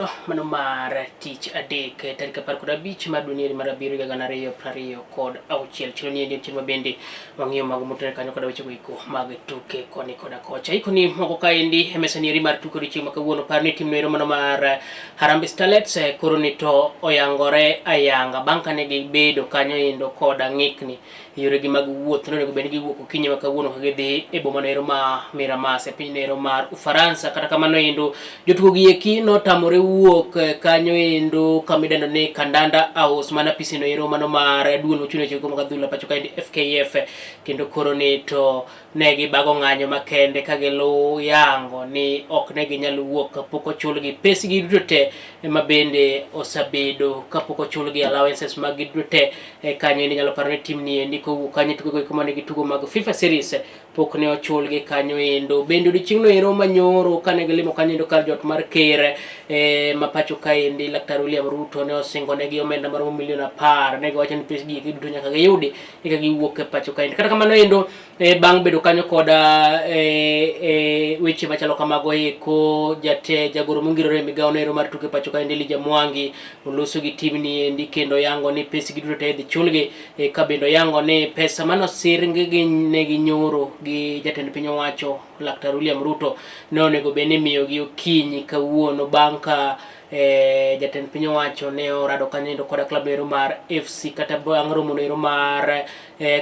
Mano mar tich adek tarik 15 mar dwe mar abiriyo 2026 chilo ni en chieng' mabende wang'iyo mago motenore kanyo kod weche iko mag tuke koni koda kocha. Iko ni moko kaendi e mesa nieri mar tuke odiochieng' ma kawuono par ni tim noero mano mar Harambee Starlets koro ni to oyangore ayanga bang' kane gibedo kanyo endo koda ng'ikni yoregi mag wuoth nonego bed ni giwuok okinyi ma kawuono ka gidhi e boma noero ma Miramas e piny noero mar Ufaransa. Kata kamano endo jotugo gi eki notamore wuok kanyo endo kamidendo ni Kandanda House mana pisi noero mano mar duol mochung' e chike mag adhula pacho kaendi FKF, kendo koro ni to ne gibago ng'anyo makende ka gilu yango ni ok ne ginyal wuok kapok ochulgi pesgi duto te ma bende osabedo kapok ochulgi allowances mag gi duto te kanyo endo. Nyalo paro ni tim ni endi kowuok kanyo tugo go mane gitugo mag FIFA series pok ne ochulgi kanyo endo. Bende odiochieng' no ero manyoro kane gilimo kanyo endo kar jot mar ker ma pacho kaendi Laktar William Ruto ne osingo negi omenda maromo milion 10. Ne giwacho ni pesgi duto nyaka giyudi eka giwuok e pacho kaendi. Kata kamano endo bang' bedo kanyo koda weche machalo kamago eko jagoro mongirore e migawo noero mar tuke pacho kaendi Elijah Mwangi oloso gi tim ni endi kendo yango ni pesgi duto te idhi chulgi ka bendo yango ni pesa manosir ne ginyoro gi jatend piny owacho Laktar William Ruto ne onego bed ni imiyogi okinyi kawuono bang' ka jatend piny owacho ne orado kanyo endo koda klab noero mar FC kata bang' romo noero mar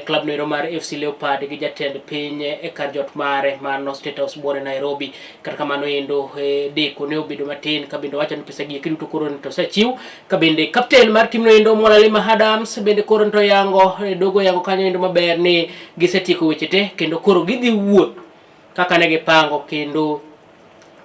klab noero mar FC Leopard gi jatend piny e kar jot mare man State House buore Nairobi. Kata kamano endo deko ne obedo matin ka bende wacho ni pesa gi eki duto koro to osechiw ka bende kapten mar tim no endo Mwalalima Adams bende koro to yango dogo yango kanyo endo maber ni gisetieko weche te kendo koro gidhi wuoth kaka ne gipango kendo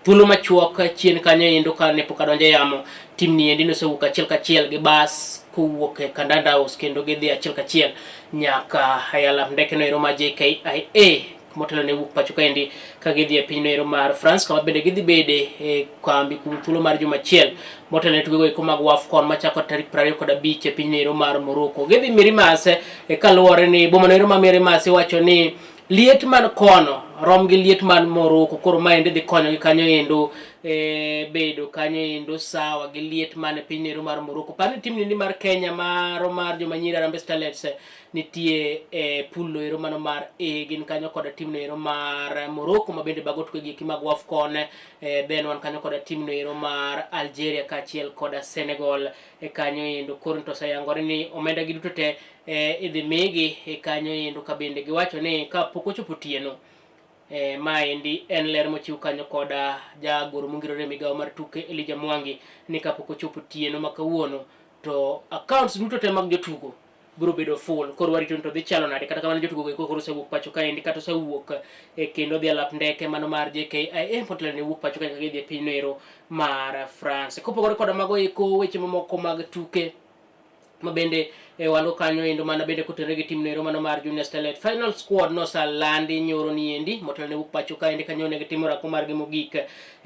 thuolo machuok chien kanyo endo kane pok adonjo e yamo tim ni endi nosewuok achiel kachiel gi bas kowuok e Kandanda House kendo gidhi achiel kachiel nyaka ayala ndeke noero ma JKIA motelo ne wuok pacho kaendi ka gidhi e piny noero mar France kama bende gidhi bede e kambi kuom thuolo mar juma achiel motelo ne tugo eko mag WAFCON machako tarik 25 e piny noero mar Morocco. Gidhi Mirimas kaluwore ni boma noero ma Mirimas iwacho ni liet man kono rom gi liet man Morocco, koro maendi dhi konyogi kanyo endo bedo kanyo endo sawa gi liet man e piny noero mar Morocco. Par ni tim ni mar Kenya mar joma nyiri Harambee Starlets nitie pool noero mano mar gin kanyo koda tim noero mar Morocco ma bende bago tuke gi mag WAFCON. Then wan kanyo koda tim noero mar Algeria kaachiel koda Senegal kanyo endo. Koro to oseyangore ni omenda gi duto te idhi migi kanyo endo ka bende giwacho ni ka pok ochopo otieno maendi en ler mochiw kanyo koda jagoro mongirore e migawo mar tuke Elijah Mwangi ni kapok ochopo otieno ma kawuono to accounts duto te mag jotugo biro bedo full. Koro warito to dhi chalo nade. Kata kamano jotugo go koro osewuok pacho kaendi kata osewuok kendo dhi alap ndeke mano mar JKIA motelo ne wuok pacho kaendi ka gidhi e piny noero mar France. Kopogore koda mago eko weche mamoko mag tuke ma bende walo kanyo endo mana bende kotenore gi tim noero mano mar Junior Starlet final squad nosalandi nyoro ni endi motelo ne wuok pacho kaendi kanyo ne gitimo rako margi mogik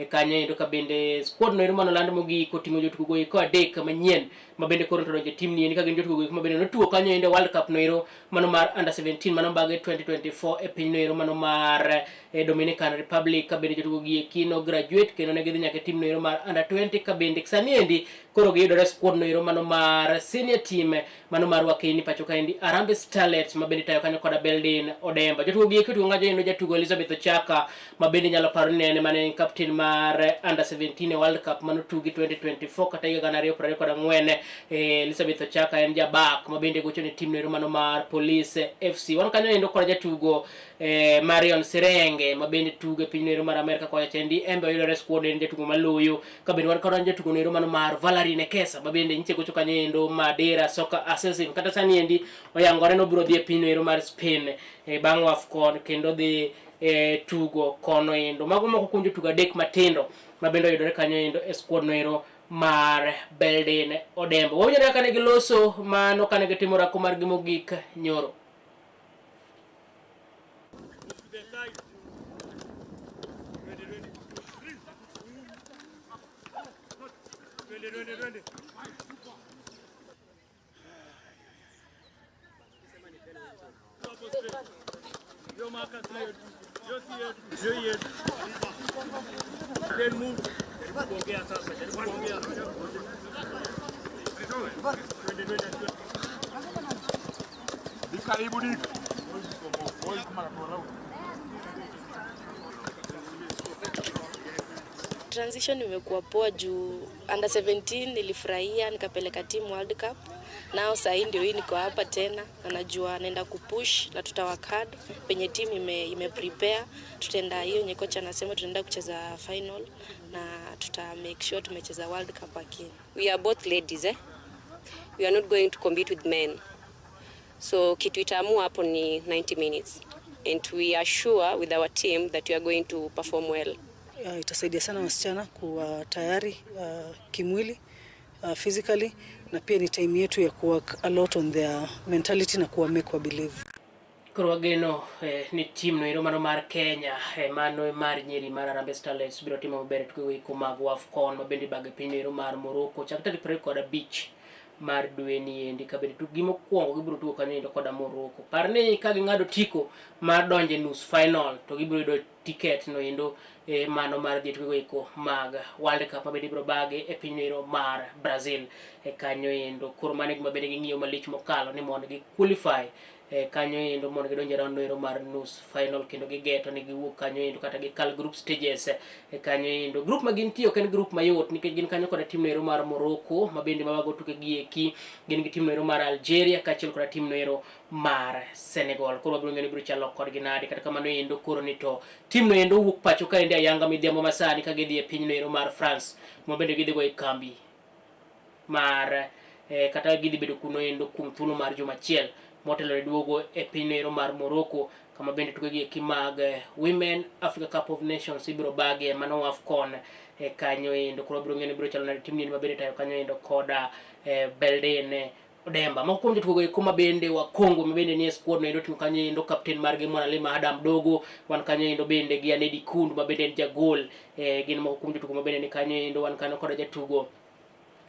kanyo endo ka bende squad noero mano land mogik oting'o jotugo go eko adek manyien ma bende koro to donjo tim ni endi ka gin jotugo go ma bende notugo kanyo endo World Cup noero mano mar under 17 mano bage 2024 e piny noero mano mar Dominican Republic. Ka bende jotugo gi eki no graduate kendo ne gidhi nyaka tim noero mar under 20 ka bende sani endi koro giyudore squad noero mano mar senior team mano mar wakeni pacho kaendi Harambee Starlets ma bende tayo kanyo koda Beldin Odemba. Jotugo gi eki otugo ng'ajo endo jatugo Elizabeth Ochaka ma bende nyalo paro ni en mane captain mar under 17 e World Cup mano tugi 2024 kata higa 2024. Elizabeth Ochaka en jabak ma bende gocho ne tim noero mano mar Police FC. Wan kanyo endo koda jatugo Marion Sirenge ma bende tugo e piny noero mar Amerika kocha chendi embe oyudore squad en jatugo maloyo. Ka bende wan koda jatugo noero mano mar Valerie Nekesa ma bende nitie gocho kanyo endo Madera Soccer Assassin kata sani endi oyangore no biro dhi e piny noero mar Spain bang' WAFCON kendo dhi tugo kono endo. Mago moko kuom jotugo adek matindo ma bende oyudore kanyo endo e squad noero mar Beldin Odemba. Wawinjo kaka ne giloso mano kane gitimo rako margi mogik nyoro. Yo, Marcus, Transition imekuwa poa juu under 17 nilifurahia nikapeleka team World Cup. Nao sasa ndio hii niko hapa tena na najua naenda kupush na tutawak hard penye team ime prepare. Tutaenda hiyo nye kocha anasema tunaenda kucheza final na tuta make sure tumecheza World Cup again. We are both ladies We are not going to compete with men. So kitu itaamua hapo ni 90 minutes and we are sure with our team that we are going to perform well. Itasaidia sana wasichana kuwa tayari kimwili, physically, na pia ni time yetu ya work a lot on their mentality na kuwa make wa believe. Kurwageno ni team no mano mar Kenya mano mar nyiri mar Harambee Starlets biro timo maber tuke ko mag AFCON mabendi bag piny no mar Morocco chak tarik 25 mar dwe ni endi kabedi tu gimo kwongo gibiro tuko kanyo koda Morocco. Parni ka gingado tiko mar donje nus final to gibiro do ticket no endo mano mar dhi tuko iko mag World Cup mabendi biro bage e piny no mar Brazil kanyo endo koro mane mabendi ng'iyo malich mokalo ni mondo gi qualify kanyo endo mondo gidonje round no mar nus final kendo gigeto ni giwuok kanyo endo kata gi kal group stages kanyo endo group magin tiyo ken group mayot nikech gin kanyo koda team no mar Morocco mabendi mabago tuke gieki gin gi team no mar Algeria kachiel koda team no mar Senegal. Koro biro ngeni biro chalo kod ginadi kata kamano endo koro ni to team no endo wuok pacho ka ende ayanga midhiambo masani ka gidhi e piny no mar France mabendi gidhi go e kambi mar kata gidhi bedo kuno endo kum thuolo mar juma achiel motelo duogo e piny no mar Morocco kama bende tuke gi kimag Women Africa Cup of Nations ibiro bage mano AFCON kanyo endo koro biro ngene biro chalo na team ni mabende tayo kanyo endo koda Belden Odemba makom tuko go kuma bende wa Kongo mabende ni squad no endo timo kanyo endo captain margi Mwanalima Adam Dogo wan kanyo endo bende gi Anedi Kundu mabende ja goal gin makom tuko mabende ni kanyo endo wan kanyo koda jatugo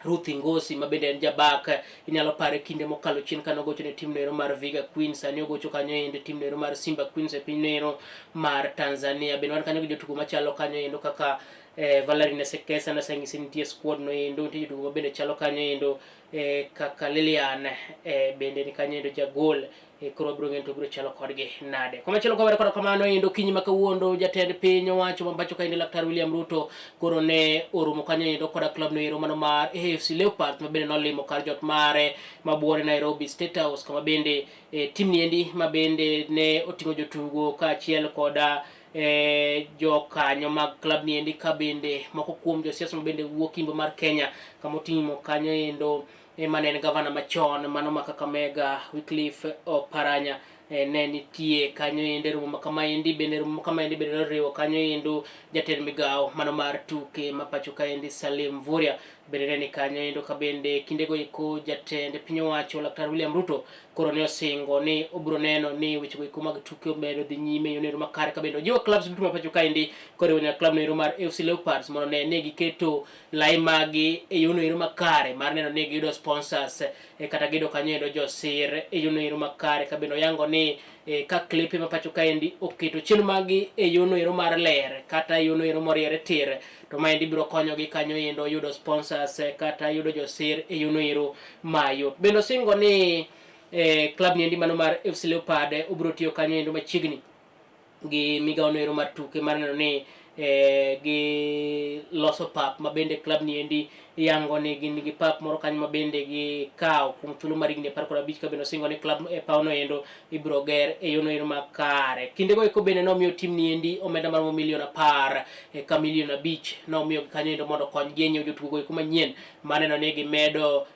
Ruth Ngosi mabende en jabak inyalo pare kinde mokalo chien kano gocho ne team no mar Viga Queens ani ogocho kanyo ende team no mar Simba Queens e piny no mar Tanzania bende wan kanyo gi jotugo machalo kanyo endo kaka Valerina Sekesa na sangisi nitie squad no endo nitie jotugo bende chalo kanyo endo kaka Lilian bende ni kanyo endo jagol koro biro ngento biro chalo kodgi nade koma chalo kobere kod kamano endo kinyi makawuondo jatend piny owacho mambacho ka ende Laktar William Ruto koro ne orumo kanyo endo koda club no ero mano mar AFC Leopards mabende nolimo kar jot mare mabuore Nairobi State House kama bende team ni endi mabende ne otingo jotugo kaachiel koda jokanyo mag club ni endi ka bende moko kuom josiasa mabende wuok imbo mar Kenya kama otingo kanyo endo manen gavana machon mano Kakamega Wycliffe Oparanya ne nitie kanyo ende romo kama endi bende romo kama endi bende riwo kanyo endo jatend migao mano mar tuke mapacho ka endi Salim Mvurya bende ne kanyo endo ka bende kindego iko jatend piny owacho Laktar William Ruto koro ne osingo ni obro neno ni weche iko mag tuke omedo dhi nyime yonero makare ka bende jiwo clubs duto mapacho ka endi koro ne club no mar AFC Leopards mondo ne giketo lai magi e yonero makare mar neno ni giyudo sponsors kata gido kanyo endo josir e yonero makare ka bende yango ni ka klipe mapacho ka endi oketo chenro magi e yonero mar ler kata yonero moriere tir to ma endi biro konyo gi kanyo endo yudo sponsors kata yudo josir e yonero mayo bende singo ni club ni endi mano mar FC Leopard obro tiyo kanyo endo machiegni gi migao no ero mar tuke mar neno ni gi loso pap mabende club ni endi yango ni gin gi pap moro kanyo mabende gi kao kum thuolo mar higni 15 ka bende singo ni club pauno endo ibro ger e yono ero makare kinde go iko bende nomiyo team ni endi omenda mar milion 10 ka milion 5 nomiyo kanyo endo mondo kony genyo jotugo iko manyien maneno ni gimedo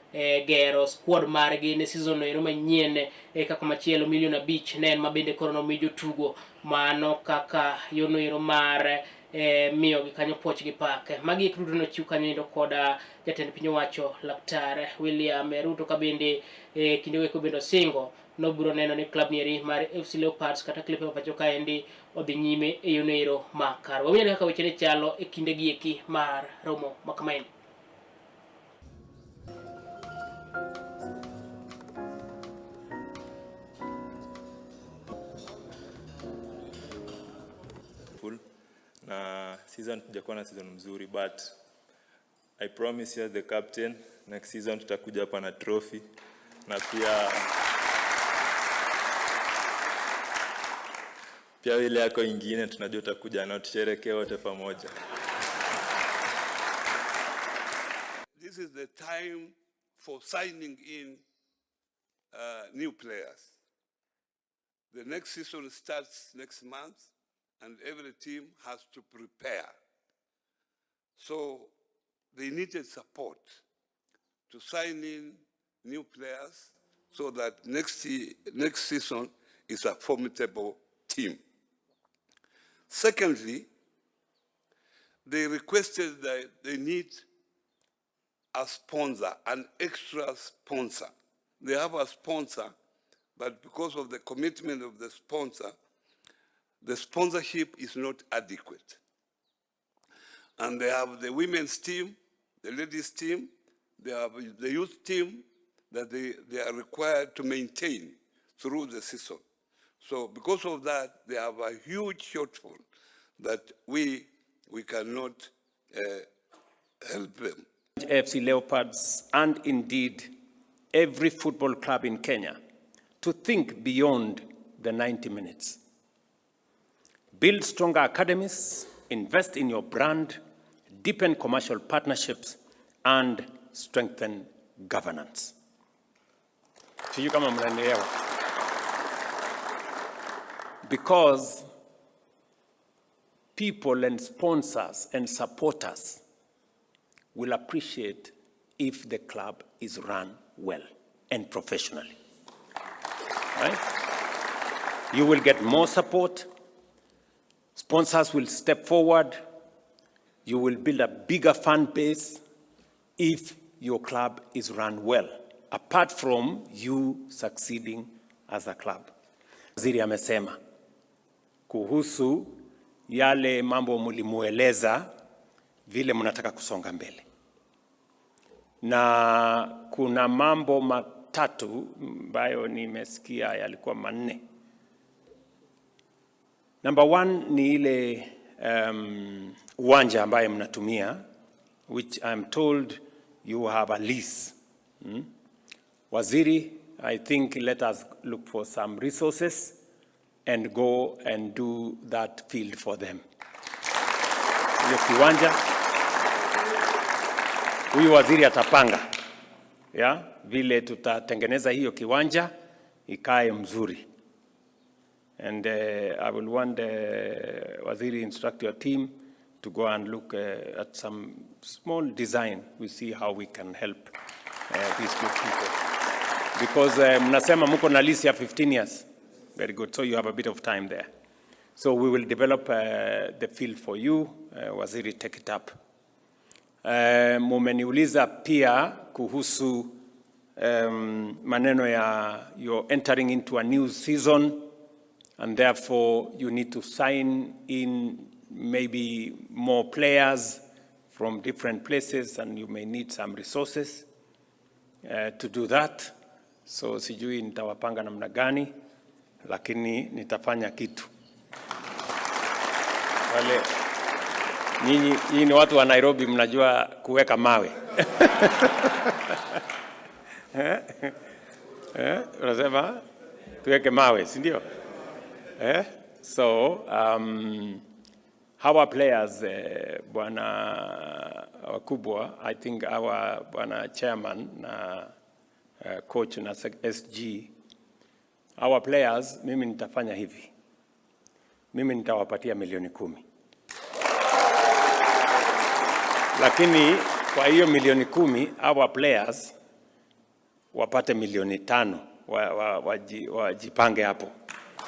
gero squad margi ne season no ero manyien kaka machielo milion 5 nen mabende koro nomiyo jotugo mano kaka yono ero mar miyo gi kanyo poch gi pak magi Ruto no chiu kanyo endo koda jatend piny owacho Laktar William Ruto ka bende kinde go bende singo no biro neno ni club ni mar FC Leopards kata klipe mapacho ka endi odhi nyime e yono ero makar wawinjo kaka weche ne chalo e kinde gi eki mar romo makamaendi. season tujakuwa na season mzuri, but I promise you as the captain, next season tutakuja hapa na trophy, na pia ile yako ingine tunajua tutakuja na tusherehekee wote pamoja. This is the time for signing in new players. The next season starts next month, and every team has to prepare. So they needed support to sign in new players so that next season is a formidable team. Secondly, they requested that they need a sponsor, an extra sponsor. They have a sponsor, but because of the commitment of the sponsor, the sponsorship is not adequate. And they have the women's team, the ladies team, they have the youth team that they are required to maintain through the season. So because of that, they have a huge shortfall that we cannot help them. AFC Leopards, and indeed every football club in Kenya, to think beyond the 90 minutes. Build stronger academies, invest in your brand, deepen commercial partnerships, and strengthen governance. Sijui kama mnanielewa. Because people and sponsors and supporters will appreciate if the club is run well and professionally. Right? You will get more support. Sponsors will step forward. You will build a bigger fan base if your club is run well, apart from you succeeding as a club. Waziri amesema kuhusu yale mambo mlimueleza vile mnataka kusonga mbele. Na kuna mambo matatu ambayo nimesikia yalikuwa manne. Number one ni ile uwanja ambaye mnatumia, which I'm told you have a lease. Waziri, I think let us look for some resources and go and do that field for them. Hiyo kiwanja, huyu waziri atapanga vile tutatengeneza hiyo kiwanja ikae mzuri. And I will want waziri instruct your team to go and look at some small design. We see how we can help these good people. Because mnasema mko na lease ya 15 years. Very good. So you have a bit of time there. So we will develop the field for you. Waziri, take it up. Mumeniuliza pia kuhusu maneno ya you're entering into a new season, and therefore you need to sign in maybe more players from different places, and you may need some resources to do that. So sijui nitawapanga namna gani, lakini nitafanya kitu. Wale nyinyi ni watu wa Nairobi, mnajua kuweka mawe. Unasema tuweke mawe, si ndio? So our players, bwana wakubwa, I think our bwana chairman na coach na SG, our players, mimi nitafanya hivi. Mimi nitawapatia milioni 10. Lakini kwa hiyo milioni 10, our players wapate milioni 5, wajipange hapo.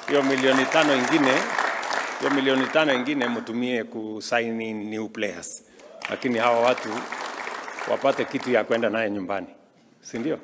Hiyo milioni 5 ingine mtumie kusign in new players. Lakini hawa watu wapate kitu ya kwenda naye nyumbani. Si ndio?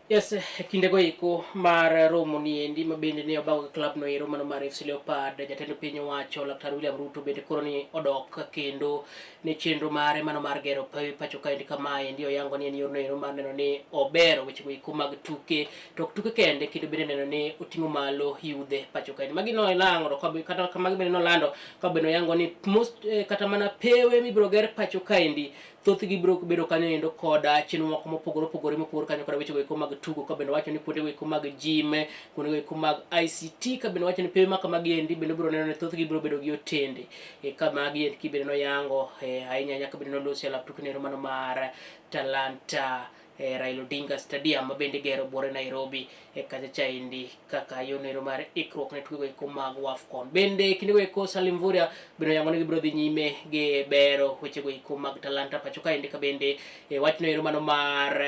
Yes, kinde go iko mar romo ni endi mabende ne obago club no ero mano mar FC Leopard jatend piny owacho Laktar William Ruto bende koro ni odok kendo ne chenro mare mano mar gero pacho ka endi kama endi oyango ni en yorno ero mar neno ni obero weche go iko mag tuke to tuke kende kendo bende neno ni oting'o malo yudhe pacho ka endi magi no ilango kata kama bende no lando ka bende oyango ni most kata mana pewe mibiro ger pacho ka endi thoth gi biro bedo kanyo endo koda chenro moko mopogore kanyo koda weche go iko mag tugo ka bende wacho ni kuonde go iko mag gym kuonde go iko mag ICT ka bende wacho ni pewe maka magi endi bende biro neno ni thoth gi biro bedo gi otende kama magi endi kibende no yango ahinya nyaka bende no losi alap tuke nero mano mar Talanta Raila Odinga Stadium mabende gero bore Nairobi kacha chaindi kaka yonero mar ikruok ne tugo iko mag WAFCON bende kinde go iko Salim Mvurya bende yango ni biro dhi nyime ge bero weche go iko mag Talanta pacho ka indi ka bende wach no mano mar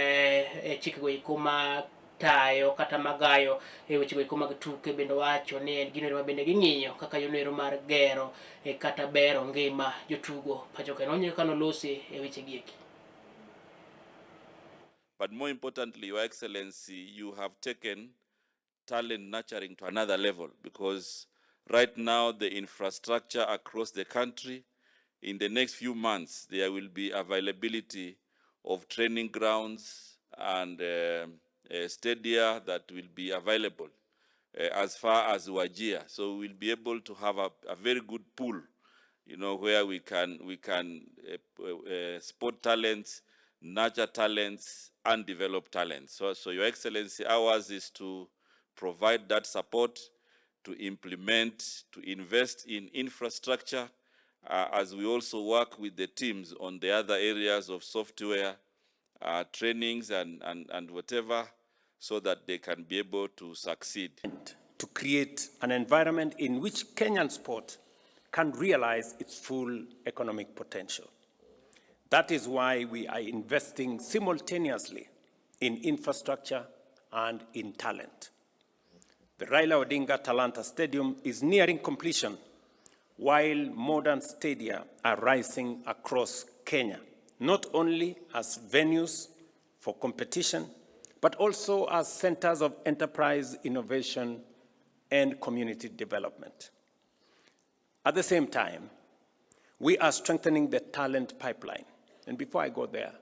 chike go iko mag tayo kata magayo weche go iko mag tuke bende wacho ni en gino ma bende ging'iyo kaka yonero mar gero kata bero ngima jotugo pacho ka onye kano losi weche gi eki. But more importantly, Your Excellency, you have taken talent nurturing to another level, because right now the infrastructure across the country, in the next few months, there will be availability of training grounds and stadia that will be available as far as Wajir. So we'll be able to have a very good pool, you know, where we can spot talents, nurture talents, and develop talents. So Your Excellency, ours is to provide that support, to implement, to invest in infrastructure, as we also work with the teams on the other areas of software, trainings and whatever, so that they can be able to succeed. To create an environment in which Kenyan sport can realize its full economic potential. That is why we are investing simultaneously in infrastructure and in talent. The Raila Odinga Talanta Stadium is nearing completion, while modern stadia are rising across Kenya, not only as venues for competition, but also as centers of enterprise, innovation, and community development. At the same time, we are strengthening the talent pipeline. And before I go there,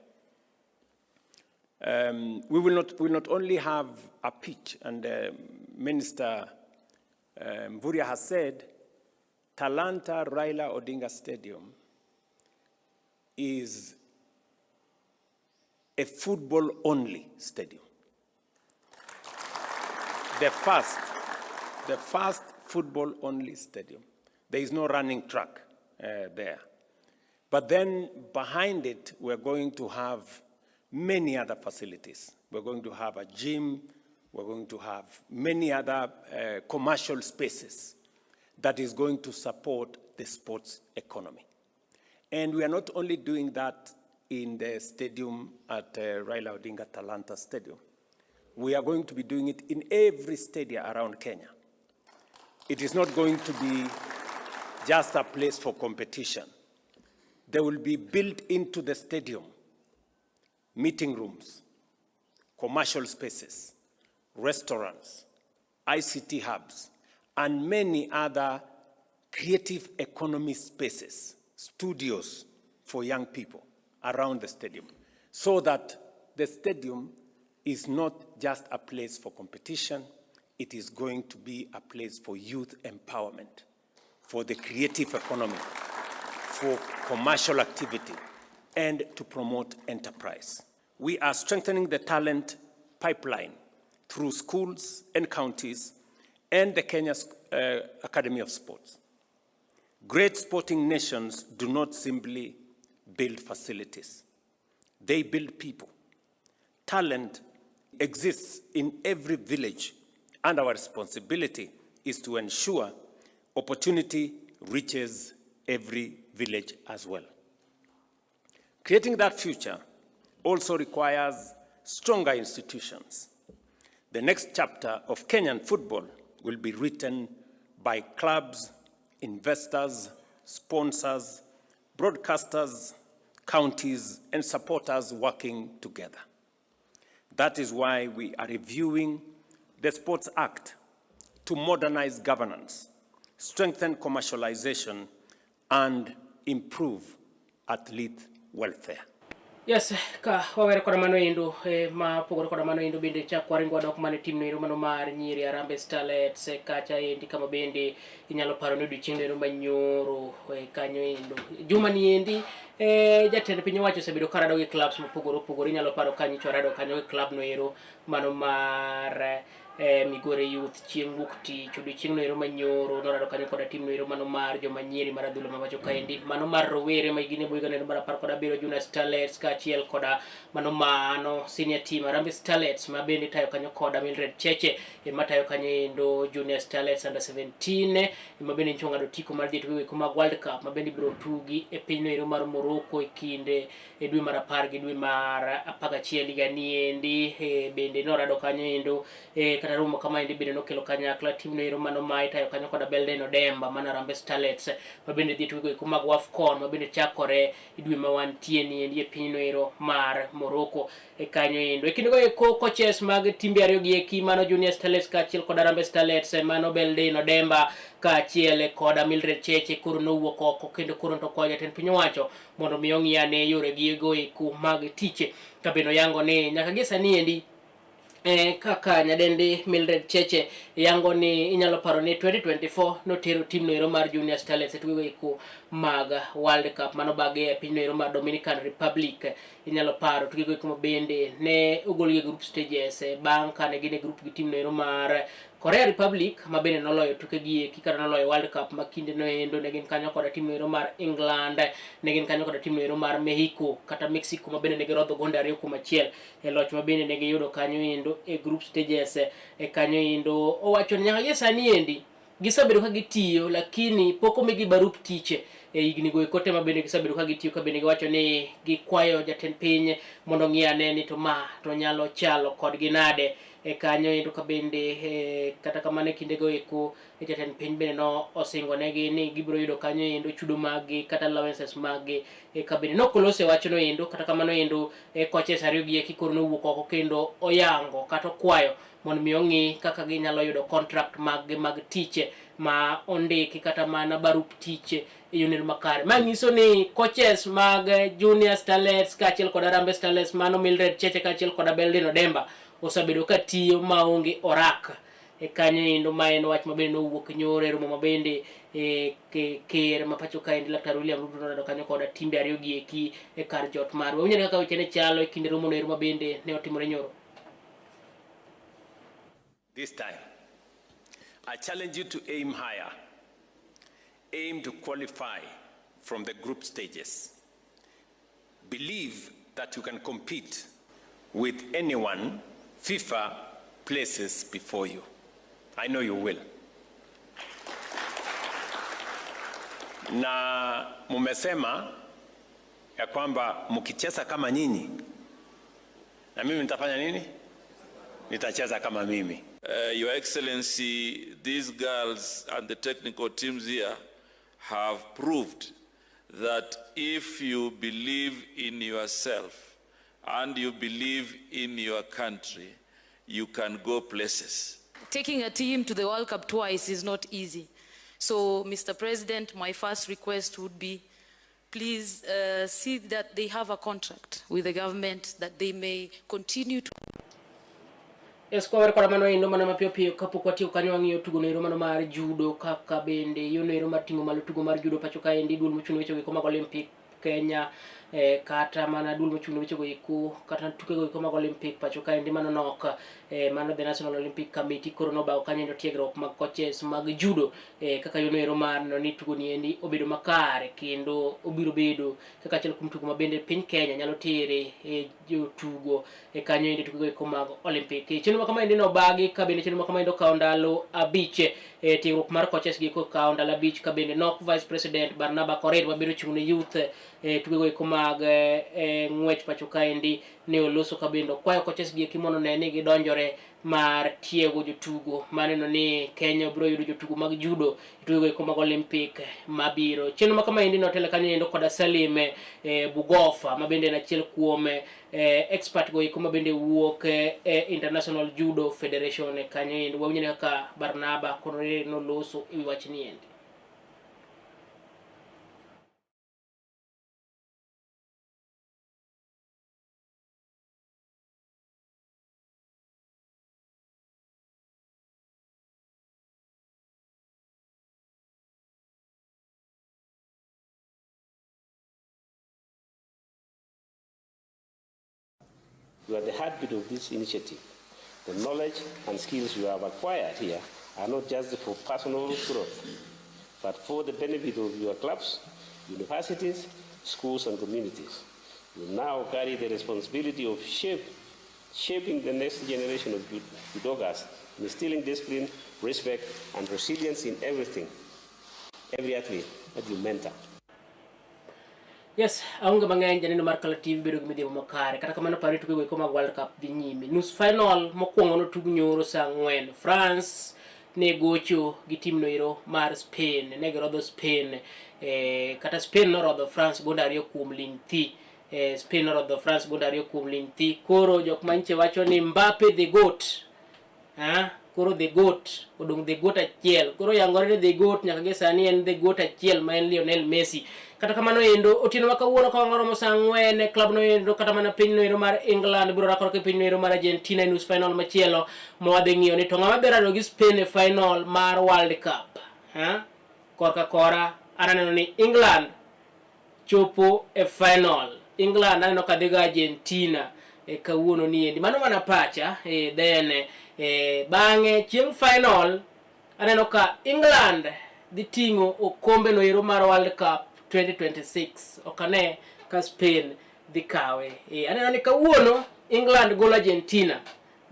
we will not only have a pitch, and Minister Mvurya has said, Talanta Raila Odinga Stadium is a football-only stadium. The first football-only stadium. There is no running track there. But then behind it, we're going to have many other facilities. We're going to have a gym. We're going to have many other commercial spaces that is going to support the sports economy. And we are not only doing that in the stadium at Raila Odinga Talanta Stadium. We are going to be doing it in every stadium around Kenya. It is not going to be just a place for competition. There will be built into the stadium meeting rooms, commercial spaces, restaurants, ICT hubs, and many other creative economy spaces, studios for young people around the stadium, so that the stadium is not just a place for competition, it is going to be a place for youth empowerment, for the creative economy, for commercial activity, and to promote enterprise. We are strengthening the talent pipeline through schools and counties and the Kenya Academy of Sports. Great sporting nations do not simply build facilities. They build people. Talent exists in every village, and our responsibility is to ensure opportunity reaches every village as well. Creating that future also requires stronger institutions. The next chapter of Kenyan football will be written by clubs, investors, sponsors, broadcasters, counties, and supporters working together. That is why we are reviewing the Sports Act to modernize governance, strengthen commercialization, and improve athlete welfare. Yes, ka wawere koda mano endo ma pogore koda mano endo bende chak waringo dok mane tim no mano mar nyiri Harambee Starlets kacha endi kama bende inyalo paro ni odiochieng' no manyoro kanyo endo juma ni endi jatend piny owacho osebedo karado gi clubs mopogore opogore. Inyalo paro kanyo chorado kanyo gi club no ero mano mar Migore Youth chieng' wuok tich odiochieng' no ero manyoro norado kanyo koda tim no ero mano mar joma nyiri mar adhula mawacho kaendi mano mar rowere ma igine boiga neno mar 17 Junior Starlets kaachiel koda mano senior team Harambee Starlets ma bende tayo kanyo koda Mildred Cheche ma tayo kanyo endo Junior Starlets under 17 ma bende nchonga do tiko mar dhi tugo mag World Cup ma bende biro tugi e piny no ero mar Morocco e kinde dwe mar 10 gi dwe mar 11 higa ni endi bende norado kanyo endo kata romo kama endi bende nokelo kanyakla tim no ero mano ma itayo kanyo koda Belden Odemba mana Harambee Starlets ma bende dhi tugo eko mag AFCON ma bende chakore dwe ma wantie ni endi e piny no ero mar Morocco kanyo endo e kinde go eko coaches mag timbe ariyo gi eki mano Junior Starlets kaachiel koda Harambee Starlets mano Belden Odemba kaachiel koda Mildred Cheche koro nowuok oko kendo koro to koja jatend piny owacho mondo mi ong'iyane yore gi ego eko mag tich ka beno yango ni nyaka gi sani endi kaka nyadendi Mildred Cheche yango ni inyalo paro ni 2024 notero tim no ero mar Junior Starlets tugo eko mag World Cup mano bage e piny no ero mar Dominican Republic. Inyalo paro tugo eko bende ne ogol gi group stages bang' kane gin e group gi tim no ero mar Korea Republic ma bende noloyo tuke gi eki kata noloyo World Cup ma kinde no endo ne gin kanyo koda tim no ero mar England, ne gin kanyo koda tim no ero mar Mexico kata Mexico ma bende ne girodho gonde 2-1 e loch ma bende ne giyudo kanyo endo e group stages kanyo endo owacho ni nyaka sani endi gisebedo ka gitiyo lakini pok omigi barup tich higni go kote ma bende gisebedo ka gitiyo ka bende giwacho ni gikwayo jatend piny mondo ng'iyane ni to nyalo chalo kodgi nade kanyo endo ka bende kata kamano kinde go eko jatend piny bende no osingo negi ni gibiro yudo kanyo endo chudo magi kata allowances magi ka bende nokolose wacho no endo kata kamano endo coaches ariyo gi eki koro nowuok oko kendo oyango kata okwayo mondo mi ong'i kaka ginyalo yudo contract mag tich ma ondiki kata mana barup tich e yonel makare. Ma nyiso ni coaches mag Junior Starlets kaachiel kod Harambee Starlets mano Mildred Cheche kaachiel kod Belden Odemba osebedo ka tiyo maonge orak kanyo endo ma en wach ma bende nowuok nyoro e romo ma bende ker ma pacho ka endi Laktar William Ruto norado kanyo koda timbe ariyo gi eki kar jot marwa. Unyalo kaka weche ne chalo e kinde romo no ero ma bende ne otimore nyoro. This time, I challenge you to aim higher. Aim to qualify from the group stages. Believe that you can compete with anyone FIFA places before you. I know you will. Na mumesema ya kwamba mkicheza kama nyinyi na mimi nitafanya nini? Nitacheza kama mimi. Your Excellency, these girls and the technical teams here have proved that if you believe in yourself and you believe in your country, you can go places. Taking a team to the World Cup twice is not easy. So, Mr. President, my first request would be, please see that they have a contract with the government that they may continue to. Eskwawar koda mano endo mana mapio pio kapok watiyo kanyo wang'iyo tugo no ero mano mar judo kaka bende yono ero mating'o malo tugo mar judo pacho ka endi duol mochung' weche go mag Olympic Kenya kata mana duol mochung' weche go eko kata tuke go eko mag Olympic pacho ka endi mano nok mano the National Olympic Committee koro nobawo kanyo endo tiegruok mag coaches mag judo kaka yono ero mar no ni tugo ni endi obedo makare kendo obiro bedo kaka achiel kuom tugo ma bende piny Kenya nyalo tere jotugo kanyo endi tugo eko mag Olympic. Chenro kama endi no bagi ka bende chenro kama endo kawo ndalo 5 tiegruok mar coaches gi ko kawo ndalo 5 ka bende nok Vice President Barnaba Korir mabiro chung' ne youth tugo eko mag ng'wech pacho kaendi ne oloso kabendo kwayo koches gi kimono ne ni gidonjore mar tiego jotugo maneno ni Kenya bro yudo jotugo mag judo tugo eko mag Olympic mabiro chenro ma kama endi notele kanyo endo koda Salim Bugofa mabende en achiel kuom expert go eko mabende wuok International Judo Federation kanyo endo wawinjo kaka Barnaba Konore noloso ewi wach ni endi. You are the heartbeat of this initiative. The knowledge and skills you have acquired here are not just for personal growth, but for the benefit of your clubs, universities, schools, and communities. You now carry the responsibility of shaping the next generation of judokas, instilling discipline, respect, and resilience in every athlete that you mentor. Yes, aunga mang'eny janeno mar Kala TV bedo gi midhiamo makare kata kamano pare tugo eko mag World Cup dhi nyime. Nus final mokwongo notug nyoro saa 4 France ne gocho gi tim noero mar Spain ne girodho Spain kata Spain norodho France gonda 2-0 Spain norodho France gonda 2-0 koro jok manche wacho ni Mbappe the GOAT koro the GOAT odong the GOAT achiel koro yangore ni the GOAT nyaka gi sani en the GOAT achiel ma en Lionel Messi kata kamano endo otieno ma kawuono ka wang'oromo saa 4 club no endo kata mana piny no endo mar England biro rakore gi piny no endo mar Argentina nus final machielo mwadhi ng'iyo ni to ng'ama berado gi Spain e final mar World Cup korka kora ananeno ni England chopo e final. England aneno ka dhiga Argentina kawuono ni endi mano mana pacha then bang'e chieng' final aneno ka England dhi ting'o okombe no ero mar World Cup 2026 okane ka Spain dhi kawe aneno ni kawuono England golo Argentina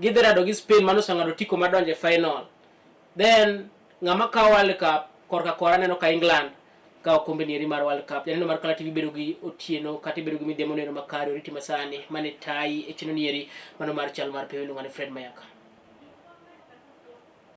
gidhi rado gi Spain mano sang'ado tiko madonje final then ng'ama kawo World Cup korka kora aneno ka England kawo kombe ni eri mar World Cup. Janeno mar Kala TV bedo gi otieno kata bedo gi midhiamo neno makare oriti masani mane tayi e chino ni eri mano mar chal mar pewe lungane Fred Mayaka.